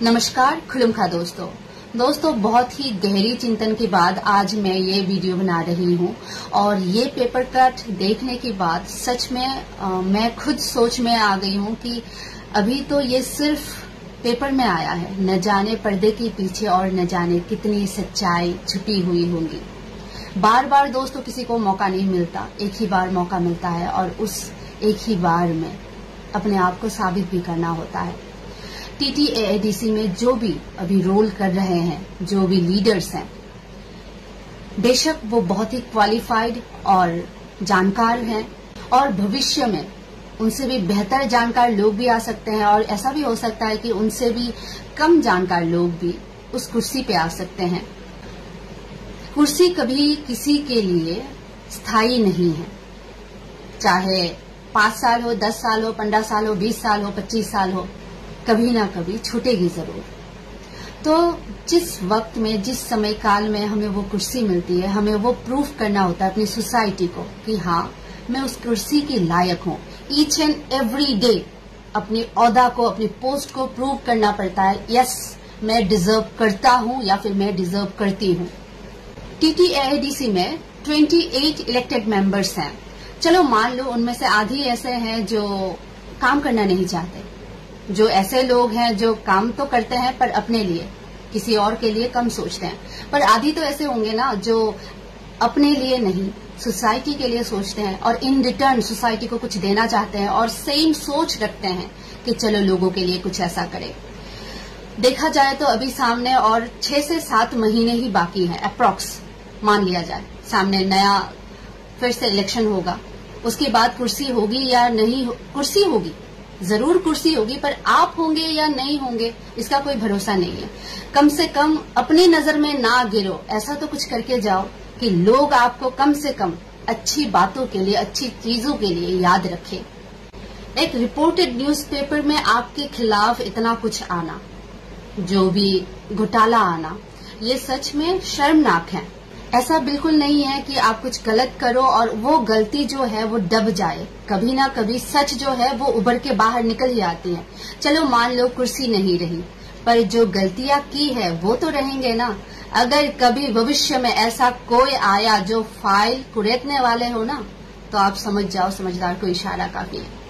नमस्कार खुलुमखा दोस्तों बहुत ही गहरी चिंतन के बाद आज मैं ये वीडियो बना रही हूँ और ये पेपर कट देखने के बाद सच में मैं खुद सोच में आ गई हूँ कि अभी तो ये सिर्फ पेपर में आया है, न जाने पर्दे के पीछे और न जाने कितनी सच्चाई छुपी हुई होंगी। बार बार दोस्तों किसी को मौका नहीं मिलता, एक ही बार मौका मिलता है और उस एक ही बार में अपने आप को साबित भी करना होता है। TTAADC में जो भी अभी रोल कर रहे हैं, जो भी लीडर्स हैं, बेशक वो बहुत ही क्वालिफाइड और जानकार हैं और भविष्य में उनसे भी बेहतर जानकार लोग भी आ सकते हैं और ऐसा भी हो सकता है कि उनसे भी कम जानकार लोग भी उस कुर्सी पे आ सकते हैं। कुर्सी कभी किसी के लिए स्थायी नहीं है, चाहे 5 साल हो, 10 साल हो, 15 साल हो, 20 साल हो, 25 साल हो, कभी ना कभी छूटेगी जरूर। तो जिस वक्त में, जिस समय काल में हमें वो कुर्सी मिलती है, हमें वो प्रूफ करना होता है अपनी सोसाइटी को कि हाँ मैं उस कुर्सी की लायक हूँ। ईच एंड एवरी डे अपनी ओहदा को, अपनी पोस्ट को प्रूव करना पड़ता है, यस मैं डिजर्व करता हूँ या फिर मैं डिजर्व करती हूँ। TTAADC में 28 इलेक्टेड मेंबर्स हैं। चलो मान लो उनमें से आधी ऐसे हैं जो काम करना नहीं चाहते, जो ऐसे लोग हैं जो काम तो करते हैं पर अपने लिए, किसी और के लिए कम सोचते हैं, पर आधी तो ऐसे होंगे ना जो अपने लिए नहीं, सोसाइटी के लिए सोचते हैं और इन रिटर्न सोसाइटी को कुछ देना चाहते हैं और सेम सोच रखते हैं कि चलो लोगों के लिए कुछ ऐसा करें। देखा जाए तो अभी सामने और 6 से 7 महीने ही बाकी हैं अप्रॉक्स, मान लिया जाए। सामने नया फिर से इलेक्शन होगा, उसके बाद कुर्सी होगी या नहीं, कुर्सी होगी, जरूर कुर्सी होगी, पर आप होंगे या नहीं होंगे इसका कोई भरोसा नहीं है। कम से कम अपनी नजर में ना गिरो, ऐसा तो कुछ करके जाओ कि लोग आपको कम से कम अच्छी बातों के लिए, अच्छी चीजों के लिए याद रखें। एक रिपोर्टेड न्यूज़पेपर में आपके खिलाफ इतना कुछ आना, जो भी घोटाला आना, ये सच में शर्मनाक है। ऐसा बिल्कुल नहीं है कि आप कुछ गलत करो और वो गलती जो है वो दब जाए। कभी ना कभी सच जो है वो उभर के बाहर निकल ही आती है। चलो मान लो कुर्सी नहीं रही, पर जो गलतियां की है वो तो रहेंगे ना। अगर कभी भविष्य में ऐसा कोई आया जो फाइल कुरेदने वाले हो ना, तो आप समझ जाओ समझदार को इशारा काफी है।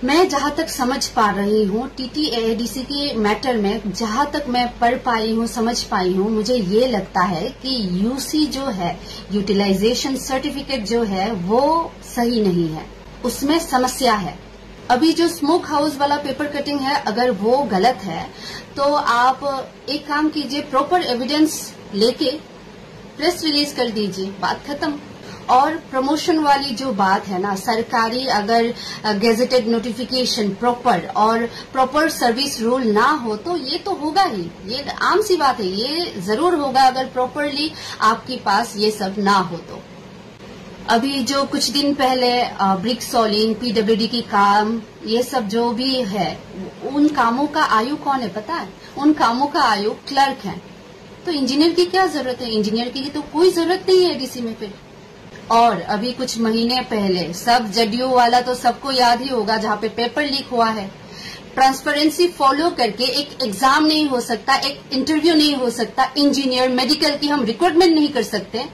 मैं जहां तक समझ पा रही हूँ TTAADC के मैटर में, जहां तक मैं पढ़ पाई हूँ, समझ पाई हूँ, मुझे ये लगता है कि UC जो है, यूटिलाइजेशन सर्टिफिकेट जो है, वो सही नहीं है, उसमें समस्या है। अभी जो स्मोक हाउस वाला पेपर कटिंग है, अगर वो गलत है तो आप एक काम कीजिए, प्रॉपर एविडेंस लेके प्रेस रिलीज कर दीजिए, बात खत्म। और प्रमोशन वाली जो बात है ना, सरकारी अगर गेजेटेड नोटिफिकेशन प्रॉपर और प्रॉपर सर्विस रूल ना हो तो ये तो होगा ही, ये आम सी बात है, ये जरूर होगा अगर प्रॉपरली आपके पास ये सब ना हो तो। अभी जो कुछ दिन पहले ब्रिक सॉलिंग, PWD की काम, ये सब जो भी है, उन कामों का आयु कौन है पता है? उन कामों का आयु क्लर्क है। तो इंजीनियर की क्या जरूरत है? इंजीनियर की तो कोई जरूरत नहीं है ADC में फिर। और अभी कुछ महीने पहले सब जदयू वाला तो सबको याद ही होगा, जहाँ पे पेपर लीक हुआ है। ट्रांसपेरेंसी फॉलो करके एक एग्जाम नहीं हो सकता, एक इंटरव्यू नहीं हो सकता, इंजीनियर, मेडिकल की हम रिक्रूटमेंट नहीं कर सकते।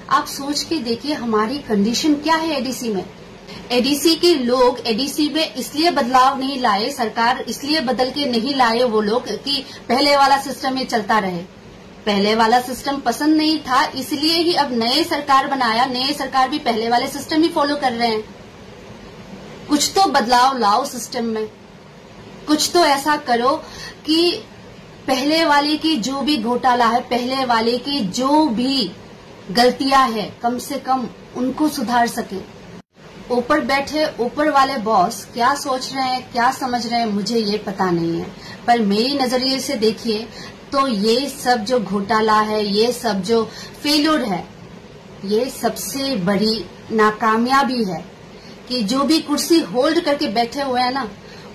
आप सोच के देखिए हमारी कंडीशन क्या है ADC में। ADC के लोग ADC में इसलिए बदलाव नहीं लाए, सरकार इसलिए बदल के नहीं लाए वो लोग कि पहले वाला सिस्टम ही चलता रहे। पहले वाला सिस्टम पसंद नहीं था, इसलिए ही अब नए सरकार बनाया, नए सरकार भी पहले वाले सिस्टम ही फॉलो कर रहे हैं। कुछ तो बदलाव लाओ सिस्टम में, कुछ तो ऐसा करो कि पहले वाले की जो भी घोटाला है, पहले वाले की जो भी गलतियां है, कम से कम उनको सुधार सके। ऊपर बैठे ऊपर वाले बॉस क्या सोच रहे हैं, क्या समझ रहे हैं, मुझे ये पता नहीं है, पर मेरी नजरिए से देखिए तो ये सब जो घोटाला है, ये सब जो फेल्योर है, ये सबसे बड़ी नाकामयाबी है कि जो भी कुर्सी होल्ड करके बैठे हुए हैं ना,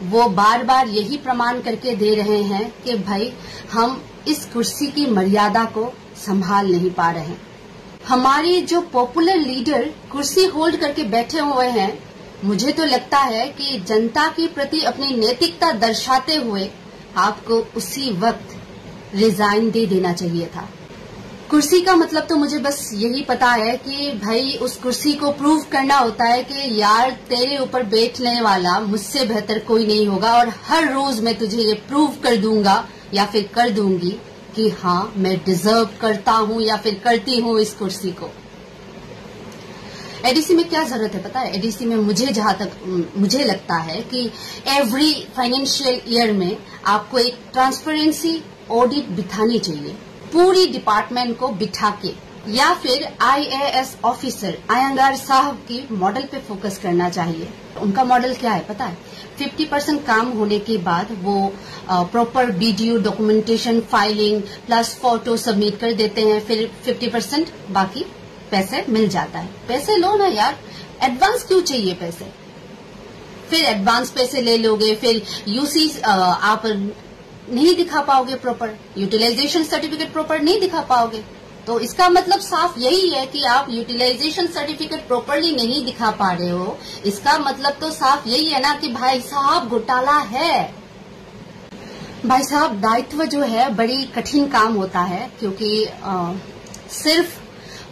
वो बार बार यही प्रमाण करके दे रहे हैं कि भाई हम इस कुर्सी की मर्यादा को संभाल नहीं पा रहे हैं। हमारी जो पॉपुलर लीडर कुर्सी होल्ड करके बैठे हुए हैं, मुझे तो लगता है कि जनता के प्रति अपनी नैतिकता दर्शाते हुए आपको उसी वक्त रिजाइन दे देना चाहिए था। कुर्सी का मतलब तो मुझे बस यही पता है कि भाई उस कुर्सी को प्रूव करना होता है कि यार तेरे ऊपर बैठने वाला मुझसे बेहतर कोई नहीं होगा और हर रोज मैं तुझे ये प्रूव कर दूंगा या फिर कर दूंगी कि हाँ मैं डिजर्व करता हूं या फिर करती हूं इस कुर्सी को। एडीसी में क्या जरूरत है पता है? एडीसी में जहां तक मुझे लगता है कि एवरी फाइनेंशियल ईयर में आपको एक ट्रांसपेरेंसी ऑडिट बिठानी चाहिए, पूरी डिपार्टमेंट को बिठा के, या फिर IAS ऑफिसर अयंगार साहब की मॉडल पे फोकस करना चाहिए। उनका मॉडल क्या है पता है? 50% काम होने के बाद वो proper video documentation filing plus photo submit कर देते हैं, फिर 50% बाकी पैसे मिल जाता है। पैसे लो ना यार, एडवांस क्यों चाहिए पैसे? फिर एडवांस पैसे ले लोगे, फिर यूसी आप नहीं दिखा पाओगे, प्रॉपर यूटिलाइजेशन सर्टिफिकेट प्रॉपर नहीं दिखा पाओगे। तो इसका मतलब साफ यही है कि आप यूटिलाइजेशन सर्टिफिकेट प्रॉपरली नहीं दिखा पा रहे हो। इसका मतलब तो साफ यही है ना कि भाई साहब घोटाला है। भाई साहब दायित्व जो है बड़ी कठिन काम होता है, क्योंकि सिर्फ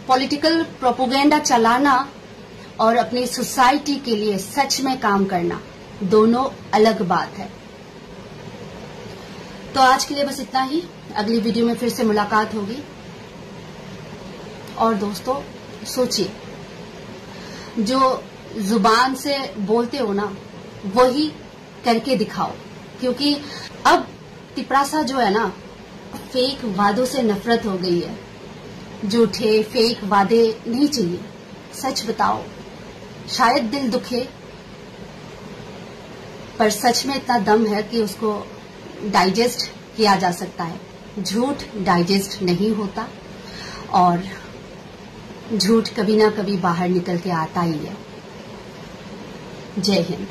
पॉलिटिकल प्रोपोगेंडा चलाना और अपनी सोसाइटी के लिए सच में काम करना दोनों अलग बात है। तो आज के लिए बस इतना ही। अगली वीडियो में फिर से मुलाकात होगी। और दोस्तों सोचिए, जो जुबान से बोलते हो ना वही करके दिखाओ, क्योंकि अब तिपरासा जो है ना, फेक वादों से नफरत हो गई है। झूठे फेक वादे नहीं चाहिए, सच बताओ। शायद दिल दुखे, पर सच में इतना दम है कि उसको डाइजेस्ट किया जा सकता है। झूठ डाइजेस्ट नहीं होता और झूठ कभी ना कभी बाहर निकल के आता ही है। जय हिंद।